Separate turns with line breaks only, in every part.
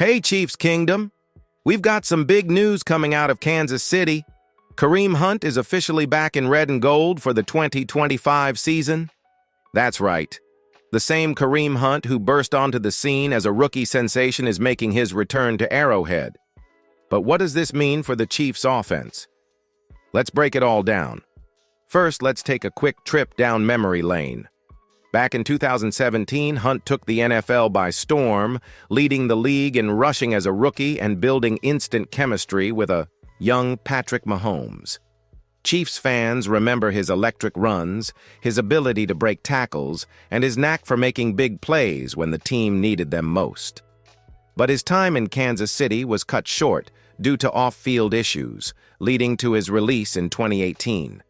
Hey, Chiefs Kingdom! We've got some big news coming out of Kansas City. Kareem Hunt is officially back in red and gold for the 2025 season. That's right. The same Kareem Hunt who burst onto the scene as a rookie sensation is making his return to Arrowhead. But what does this mean for the Chiefs' offense? Let's break it all down. First, let's take a quick trip down memory lane. Back in 2017, Hunt took the NFL by storm, leading the league in rushing as a rookie and building instant chemistry with a young Patrick Mahomes. Chiefs fans remember his electric runs, his ability to break tackles, and his knack for making big plays when the team needed them most. But his time in Kansas City was cut short due to off-field issues, leading to his release in 2018.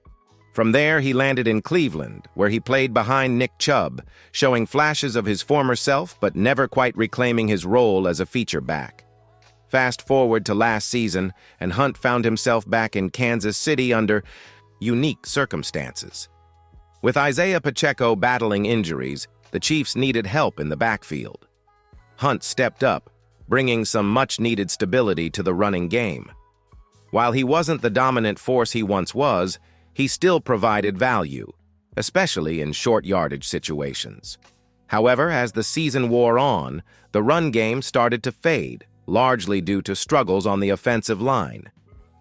From there, he landed in Cleveland, where he played behind Nick Chubb, showing flashes of his former self but never quite reclaiming his role as a feature back. Fast forward to last season, and Hunt found himself back in Kansas City under unique circumstances. With Isaiah Pacheco battling injuries, the Chiefs needed help in the backfield. Hunt stepped up, bringing some much-needed stability to the running game. While he wasn't the dominant force he once was, he still provided value, especially in short yardage situations. However, as the season wore on, the run game started to fade, largely due to struggles on the offensive line.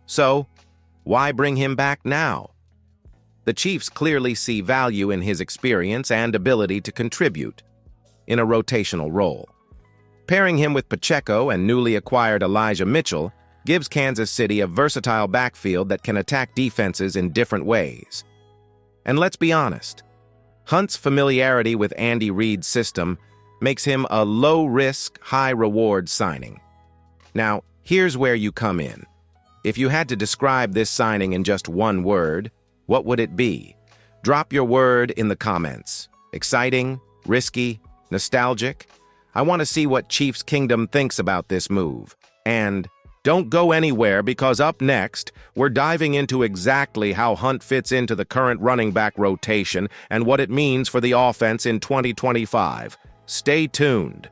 So, why bring him back now? The Chiefs clearly see value in his experience and ability to contribute in a rotational role. Pairing him with Pacheco and newly acquired Elijah Mitchell gives Kansas City a versatile backfield that can attack defenses in different ways. And let's be honest, Hunt's familiarity with Andy Reid's system makes him a low-risk, high-reward signing. Now, here's where you come in. If you had to describe this signing in just one word, what would it be? Drop your word in the comments. Exciting? Risky? Nostalgic? I want to see what Chiefs Kingdom thinks about this move. And don't go anywhere, because up next, we're diving into exactly how Hunt fits into the current running back rotation and what it means for the offense in 2025. Stay tuned.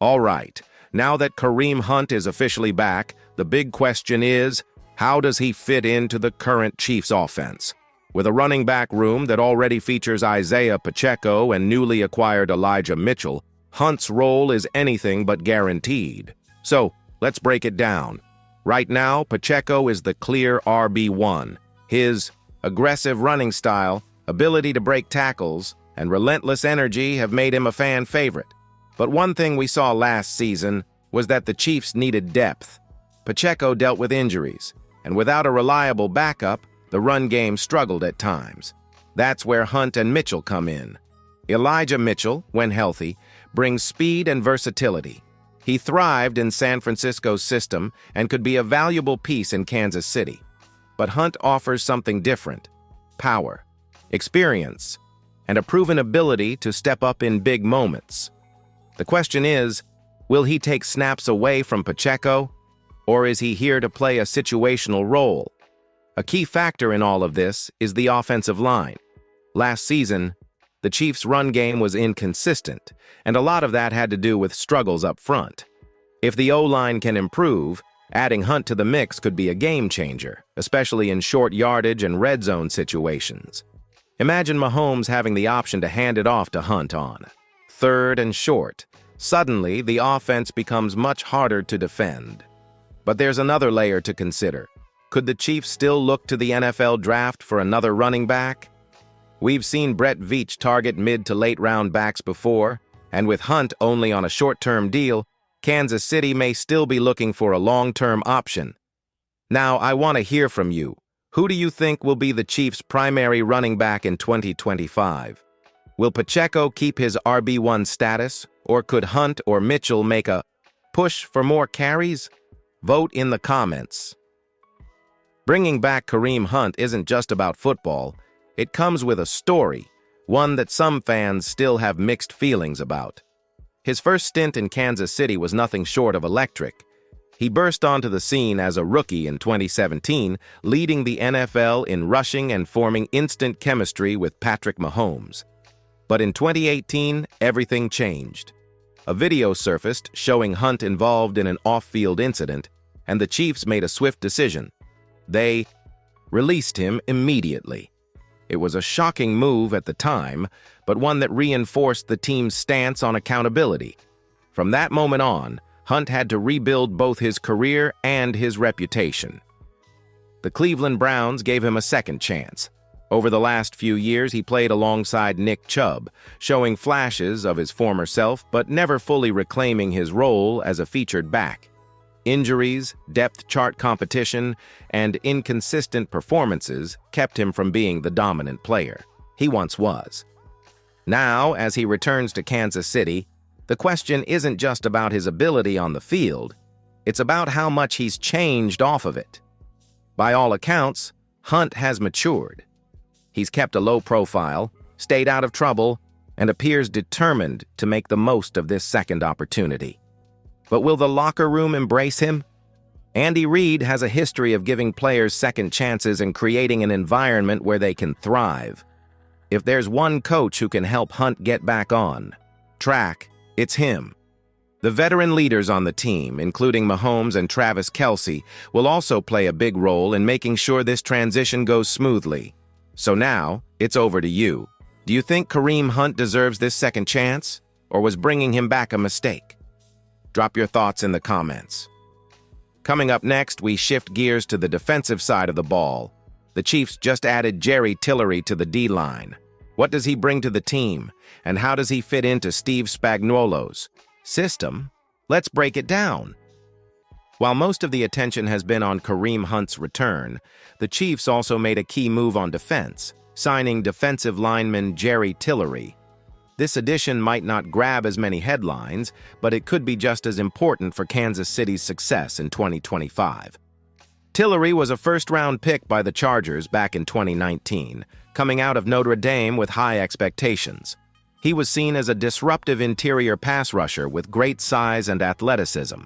All right, now that Kareem Hunt is officially back, the big question is, how does he fit into the current Chiefs offense? With a running back room that already features Isaiah Pacheco and newly acquired Elijah Mitchell, Hunt's role is anything but guaranteed. So, let's break it down. Right now, Pacheco is the clear RB1. His aggressive running style, ability to break tackles, and relentless energy have made him a fan favorite. But one thing we saw last season was that the Chiefs needed depth. Pacheco dealt with injuries, and without a reliable backup, the run game struggled at times. That's where Hunt and Mitchell come in. Elijah Mitchell, when healthy, brings speed and versatility. He thrived in San Francisco's system and could be a valuable piece in Kansas City. But Hunt offers something different: power, experience, and a proven ability to step up in big moments. The question is, will he take snaps away from Pacheco, or is he here to play a situational role? A key factor in all of this is the offensive line. Last season, the Chiefs' run game was inconsistent, and a lot of that had to do with struggles up front. If the O-line can improve, adding Hunt to the mix could be a game-changer, especially in short yardage and red zone situations. Imagine Mahomes having the option to hand it off to Hunt on 3rd and short. Suddenly, the offense becomes much harder to defend. But there's another layer to consider. Could the Chiefs still look to the NFL draft for another running back? We've seen Brett Veach target mid to late round backs before, and with Hunt only on a short-term deal, Kansas City may still be looking for a long-term option. Now, I want to hear from you. Who do you think will be the Chiefs' primary running back in 2025? Will Pacheco keep his RB1 status, or could Hunt or Mitchell make a push for more carries? Vote in the comments. Bringing back Kareem Hunt isn't just about football. It comes with a story, one that some fans still have mixed feelings about. His first stint in Kansas City was nothing short of electric. He burst onto the scene as a rookie in 2017, leading the NFL in rushing and forming instant chemistry with Patrick Mahomes. But in 2018, everything changed. A video surfaced showing Hunt involved in an off-field incident, and the Chiefs made a swift decision. They released him immediately. It was a shocking move at the time, but one that reinforced the team's stance on accountability. From that moment on, Hunt had to rebuild both his career and his reputation. The Cleveland Browns gave him a second chance. Over the last few years, he played alongside Nick Chubb, showing flashes of his former self but never fully reclaiming his role as a featured back. Injuries, depth chart competition, and inconsistent performances kept him from being the dominant player he once was. Now, as he returns to Kansas City, the question isn't just about his ability on the field, it's about how much he's changed off of it. By all accounts, Hunt has matured. He's kept a low profile, stayed out of trouble, and appears determined to make the most of this second opportunity. But will the locker room embrace him? Andy Reid has a history of giving players second chances and creating an environment where they can thrive. If there's one coach who can help Hunt get back on track, it's him. The veteran leaders on the team, including Mahomes and Travis Kelce, will also play a big role in making sure this transition goes smoothly. So now, it's over to you. Do you think Kareem Hunt deserves this second chance, or was bringing him back a mistake? Drop your thoughts in the comments. Coming up next, we shift gears to the defensive side of the ball. The Chiefs just added Tillery to the D-line. What does he bring to the team, and how does he fit into Steve Spagnuolo's system? Let's break it down. While most of the attention has been on Kareem Hunt's return, the Chiefs also made a key move on defense, signing defensive lineman Tillery. This addition might not grab as many headlines, but it could be just as important for Kansas City's success in 2025. Tillery was a first-round pick by the Chargers back in 2019, coming out of Notre Dame with high expectations. He was seen as a disruptive interior pass rusher with great size and athleticism.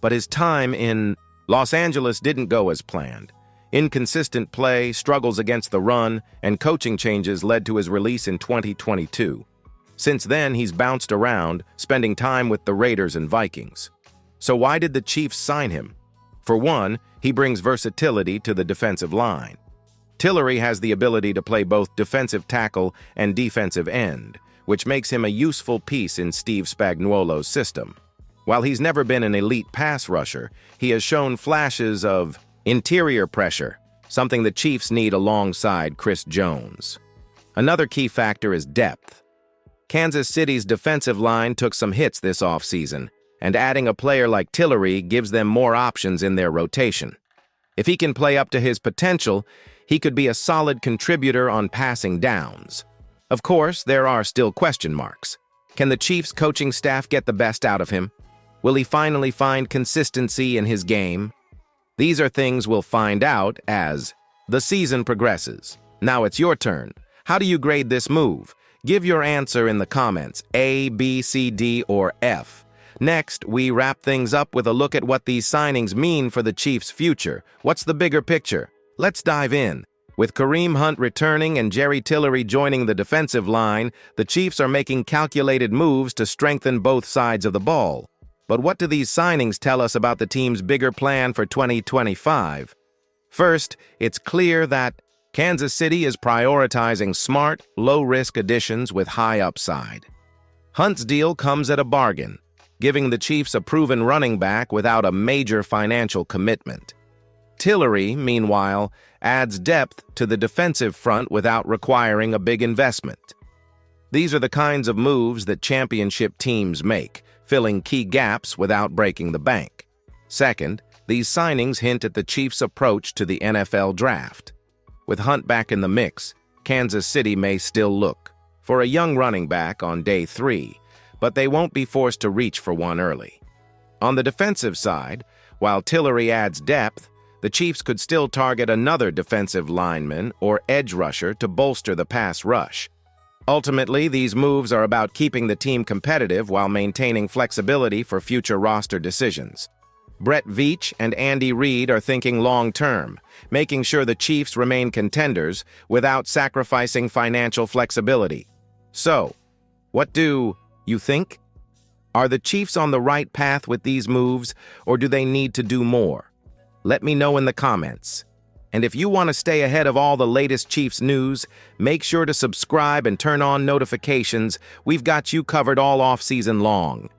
But his time in Los Angeles didn't go as planned. Inconsistent play, struggles against the run, and coaching changes led to his release in 2022. Since then, he's bounced around, spending time with the Raiders and Vikings. So why did the Chiefs sign him? For one, he brings versatility to the defensive line. Tillery has the ability to play both defensive tackle and defensive end, which makes him a useful piece in Steve Spagnuolo's system. While he's never been an elite pass rusher, he has shown flashes of interior pressure, something the Chiefs need alongside Chris Jones. Another key factor is depth. Kansas City's defensive line took some hits this offseason, and adding a player like Tillery gives them more options in their rotation. If he can play up to his potential, he could be a solid contributor on passing downs. Of course, there are still question marks. Can the Chiefs' coaching staff get the best out of him? Will he finally find consistency in his game? These are things we'll find out as the season progresses. Now it's your turn. How do you grade this move? Give your answer in the comments, A, B, C, D, or F. Next, we wrap things up with a look at what these signings mean for the Chiefs' future. What's the bigger picture? Let's dive in. With Kareem Hunt returning and Tillery joining the defensive line, the Chiefs are making calculated moves to strengthen both sides of the ball. But what do these signings tell us about the team's bigger plan for 2025? First, it's clear that Kansas City is prioritizing smart, low-risk additions with high upside. Hunt's deal comes at a bargain, giving the Chiefs a proven running back without a major financial commitment. Tillery, meanwhile, adds depth to the defensive front without requiring a big investment. These are the kinds of moves that championship teams make, filling key gaps without breaking the bank. Second, these signings hint at the Chiefs' approach to the NFL draft. With Hunt back in the mix, Kansas City may still look for a young running back on day 3, but they won't be forced to reach for one early. On the defensive side, while Tillery adds depth, the Chiefs could still target another defensive lineman or edge rusher to bolster the pass rush. Ultimately, these moves are about keeping the team competitive while maintaining flexibility for future roster decisions. Brett Veach and Andy Reid are thinking long-term, making sure the Chiefs remain contenders without sacrificing financial flexibility. So, what do you think? Are the Chiefs on the right path with these moves, or do they need to do more? Let me know in the comments. And if you want to stay ahead of all the latest Chiefs news, make sure to subscribe and turn on notifications. We've got you covered all off-season long.